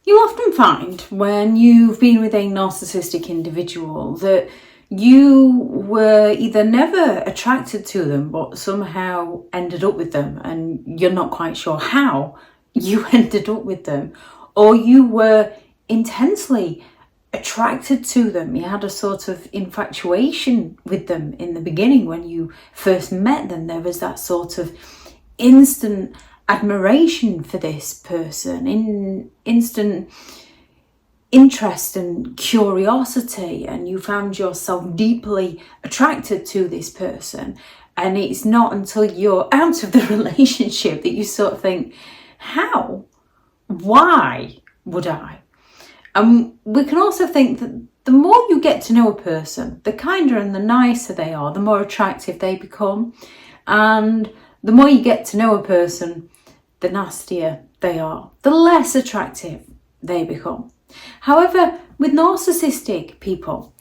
You'll often find when you've been with a narcissistic individual that you were either never attracted to them but somehow ended up with them, and you're not quite sure how you ended up with them, or you were intensely attracted to them. You had a sort of infatuation with them in the beginning when you first met them. There was that sort of instant admiration for this person, instant interest and curiosity, and you found yourself deeply attracted to this person. And it's not until you're out of the relationship that you sort of think, how? Why would I? And we can also think that the more you get to know a person, the kinder and the nicer they are, the more attractive they become. And the more you get to know a person, the nastier they are, the less attractive they become. However, with narcissistic people,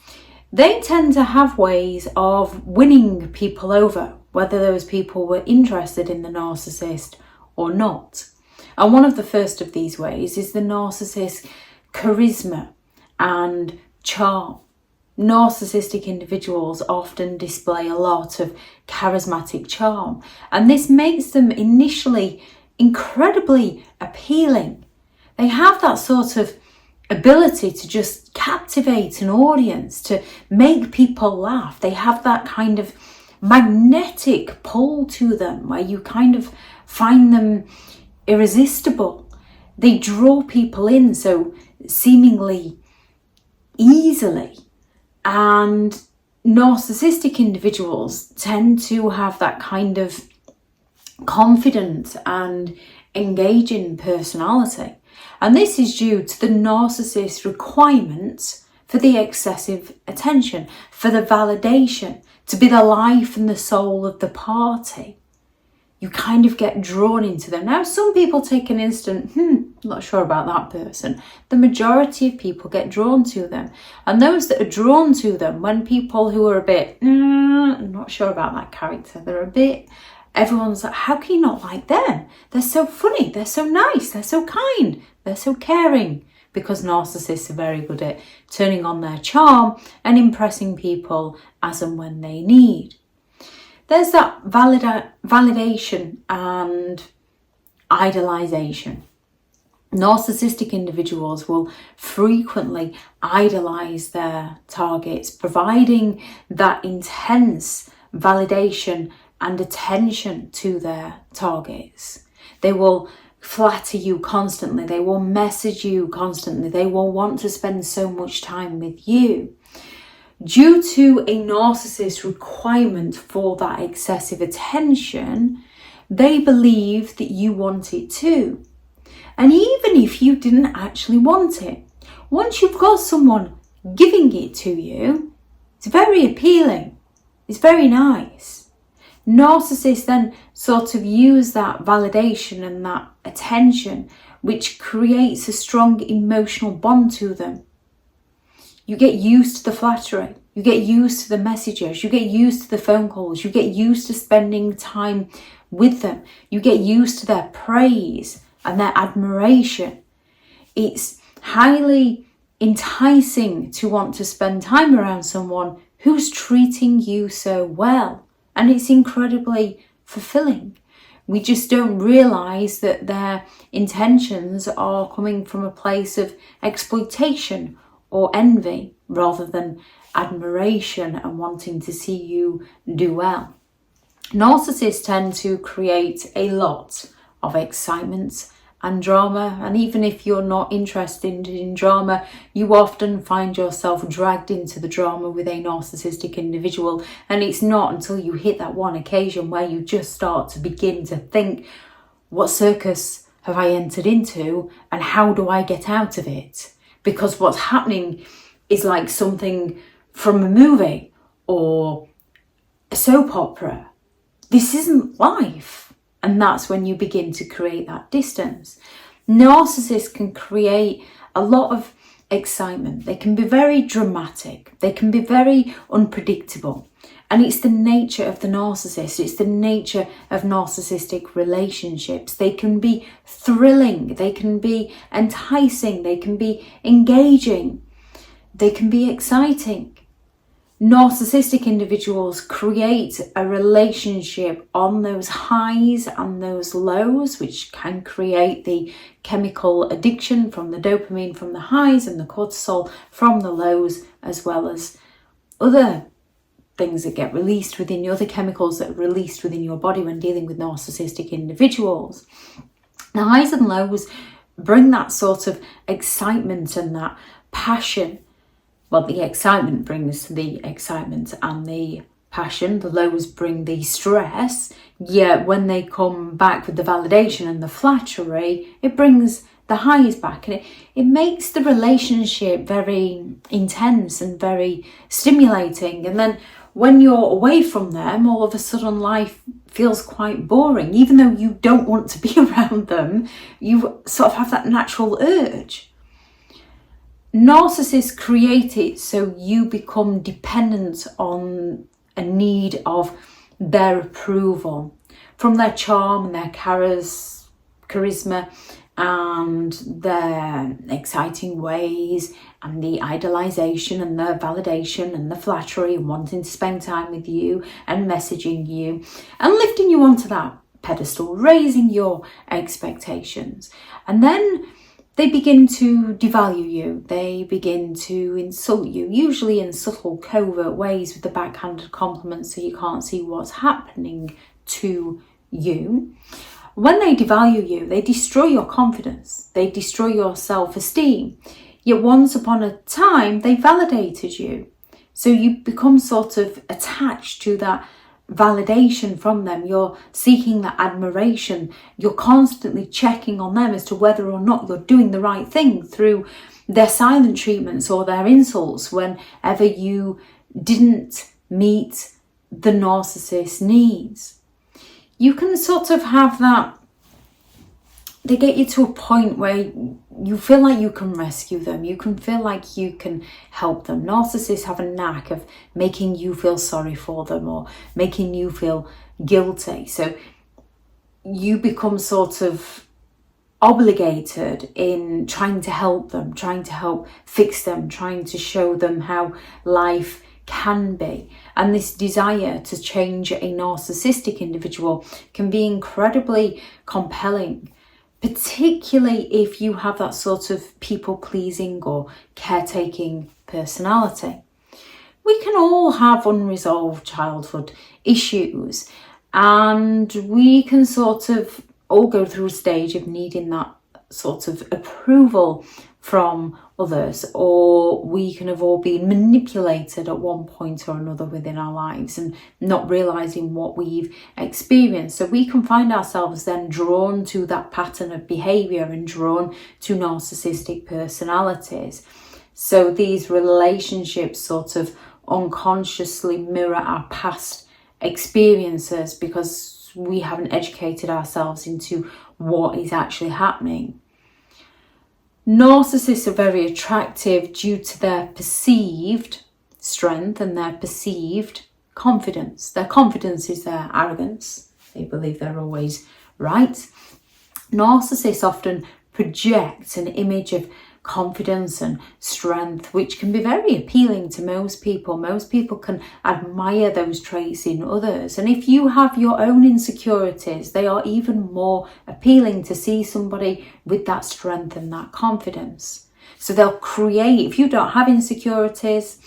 they tend to have ways of winning people over, whether those people were interested in the narcissist or not. And one of the first of these ways is the narcissist's charisma and charm. Narcissistic individuals often display a lot of charismatic charm, and this makes them initially incredibly appealing. They have that sort of ability to just captivate an audience, to make people laugh. They have that kind of magnetic pull to them where you kind of find them irresistible. They draw people in so seemingly easily. And narcissistic individuals tend to have that kind of confident and engaging personality. And this is due to the narcissist's requirements for the excessive attention, for the validation, to be the life and the soul of the party. You kind of get drawn into them. Now, some people take an instant, not sure about that person. The majority of people get drawn to them. And those that are drawn to them, when people who are a bit, not sure about that character, they're a bit, everyone's like, how can you not like them? They're so funny, they're so nice, they're so kind, they're so caring. Because narcissists are very good at turning on their charm and impressing people as and when they need. There's that validation and idolization. Narcissistic individuals will frequently idolize their targets, providing that intense validation and attention to their targets. They will flatter you constantly. They will message you constantly. They will want to spend so much time with you. Due to a narcissist's requirement for that excessive attention, they believe that you want it too. And even if you didn't actually want it, once you've got someone giving it to you, it's very appealing. It's very nice. Narcissists then sort of use that validation and that attention, which creates a strong emotional bond to them. You get used to the flattery, you get used to the messages, you get used to the phone calls, you get used to spending time with them, you get used to their praise and their admiration. It's highly enticing to want to spend time around someone who's treating you so well, and it's incredibly fulfilling. We just don't realise that their intentions are coming from a place of exploitation or envy rather than admiration and wanting to see you do well. Narcissists tend to create a lot of excitement and drama, and even if you're not interested in drama, you often find yourself dragged into the drama with a narcissistic individual. And it's not until you hit that one occasion where you just start to begin to think, what circus have I entered into and how do I get out of it? Because what's happening is like something from a movie or a soap opera. This isn't life. And that's when you begin to create that distance. Narcissists can create a lot of excitement. They can be very dramatic. They can be very unpredictable. And it's the nature of the narcissist. It's the nature of narcissistic relationships. They can be thrilling. They can be enticing. They can be engaging. They can be exciting. Narcissistic individuals create a relationship on those highs and those lows, which can create the chemical addiction from the dopamine from the highs and the cortisol from the lows, as well as other things that get released within you, other chemicals that are released within your body when dealing with narcissistic individuals. The highs and lows bring that sort of excitement and that passion. Well, the excitement brings the excitement and the passion. The lows bring the stress. Yet when they come back with the validation and the flattery, it brings the highs back, and it makes the relationship very intense and very stimulating. And then when you're away from them, all of a sudden life feels quite boring. Even though you don't want to be around them, you sort of have that natural urge. Narcissists create it so you become dependent on a need of their approval, from their charm and their charisma and their exciting ways and the idolization and the validation and the flattery and wanting to spend time with you and messaging you and lifting you onto that pedestal, raising your expectations. And then they begin to devalue you. They begin to insult you, usually in subtle, covert ways with the backhanded compliments so you can't see what's happening to you. When they devalue you, they destroy your confidence. They destroy your self-esteem. Yet once upon a time, they validated you. So you become sort of attached to that validation from them. You're seeking that admiration. You're constantly checking on them as to whether or not you're doing the right thing through their silent treatments or their insults whenever you didn't meet the narcissist's needs. You can sort of have that, they get you to a point where you feel like you can rescue them. You can feel like you can help them. Narcissists have a knack of making you feel sorry for them or making you feel guilty. So you become sort of obligated in trying to help them, trying to help fix them, trying to show them how life can be. And this desire to change a narcissistic individual can be incredibly compelling, particularly if you have that sort of people-pleasing or caretaking personality. We can all have unresolved childhood issues, and we can sort of all go through a stage of needing that sort of approval from others, or we can have all been manipulated at one point or another within our lives and not realizing what we've experienced. So we can find ourselves then drawn to that pattern of behavior and drawn to narcissistic personalities. So these relationships sort of unconsciously mirror our past experiences because we haven't educated ourselves into what is actually happening. Narcissists are very attractive due to their perceived strength and their perceived confidence. Their confidence is their arrogance. They believe they're always right. Narcissists often project an image of confidence and strength, which can be very appealing to most people. Most people can admire those traits in others. And if you have your own insecurities, they are even more appealing to see somebody with that strength and that confidence. So they'll create, if you don't have insecurities,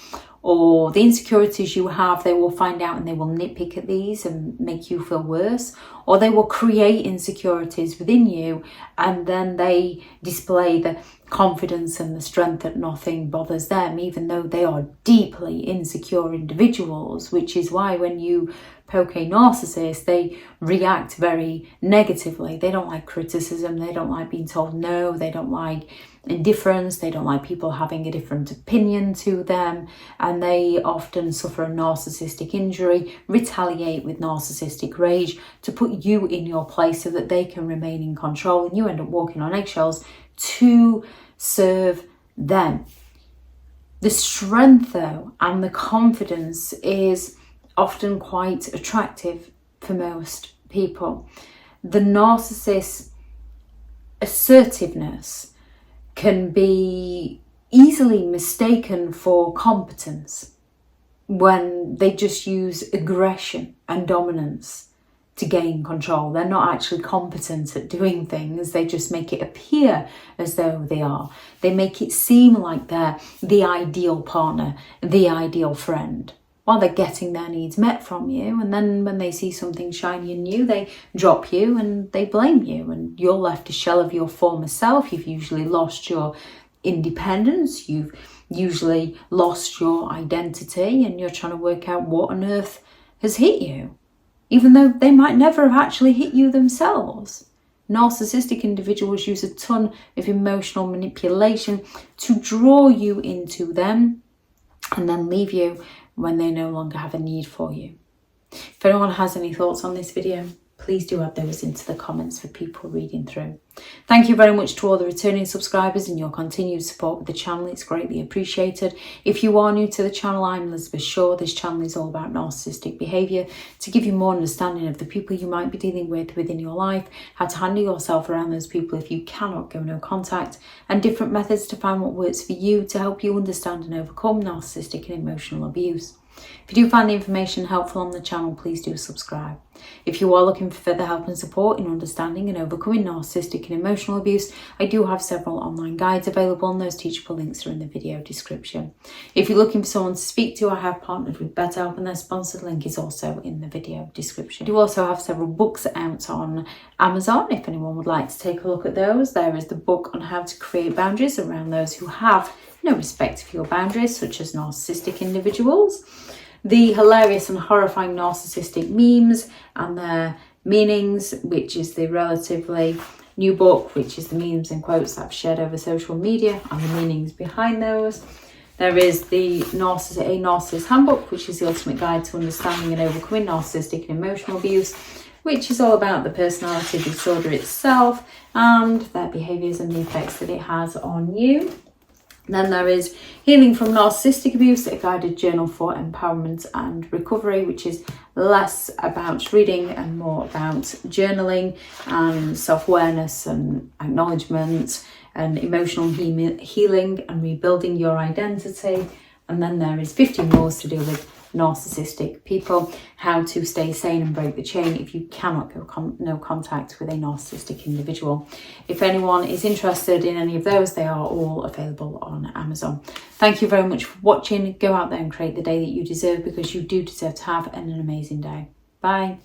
or the insecurities you have, they will find out and they will nitpick at these and make you feel worse, or they will create insecurities within you and then they display the confidence and the strength that nothing bothers them, even though they are deeply insecure individuals, which is why when you poke a narcissist, they react very negatively. They don't like criticism, they don't like being told no, they don't like indifference, they don't like people having a different opinion to them, and they often suffer a narcissistic injury, retaliate with narcissistic rage to put you in your place so that they can remain in control, and you end up walking on eggshells to serve them. The strength though and the confidence is often quite attractive for most people. The narcissist's assertiveness can be easily mistaken for competence when they just use aggression and dominance to gain control. They're not actually competent at doing things. They just make it appear as though they are. They make it seem like they're the ideal partner, the ideal friend, while they're getting their needs met from you. And then when they see something shiny and new, they drop you and they blame you, and you're left a shell of your former self. You've usually lost your independence. You've usually lost your identity, and you're trying to work out what on earth has hit you, even though they might never have actually hit you themselves. Narcissistic individuals use a ton of emotional manipulation to draw you into them and then leave you when they no longer have a need for you. If anyone has any thoughts on this video, please do add those into the comments for people reading through. Thank you very much to all the returning subscribers and your continued support with the channel. It's greatly appreciated. If you are new to the channel, I'm Elizabeth Shaw. This channel is all about narcissistic behaviour, to give you more understanding of the people you might be dealing with within your life, how to handle yourself around those people if you cannot go no contact, and different methods to find what works for you to help you understand and overcome narcissistic and emotional abuse. If you do find the information helpful on the channel, please do subscribe. If you are looking for further help and support in understanding and overcoming narcissistic and emotional abuse, I do have several online guides available, and those teachable links are in the video description. If you're looking for someone to speak to, I have partnered with BetterHelp, and their sponsored link is also in the video description. I do also have several books out on Amazon if anyone would like to take a look at those. There is the book on how to create boundaries around those who have no respect for your boundaries, such as narcissistic individuals. The hilarious and horrifying narcissistic memes and their meanings, which is the relatively new book, which is the memes and quotes that I've shared over social media and the meanings behind those. There is the Narcissists Handbook, which is the ultimate guide to understanding and overcoming narcissistic and emotional abuse, which is all about the personality disorder itself and their behaviours and the effects that it has on you. Then there is Healing from Narcissistic Abuse, a guided journal for empowerment and recovery, which is less about reading and more about journaling and self-awareness and acknowledgement and emotional healing and rebuilding your identity. And then there is 15 Rules to deal with narcissistic people, how to stay sane and break the chain if you cannot go no contact with a narcissistic individual. If anyone is interested in any of those, they are all available on Amazon. Thank you very much for watching. Go out there and create the day that you deserve, because you do deserve to have an amazing day. Bye.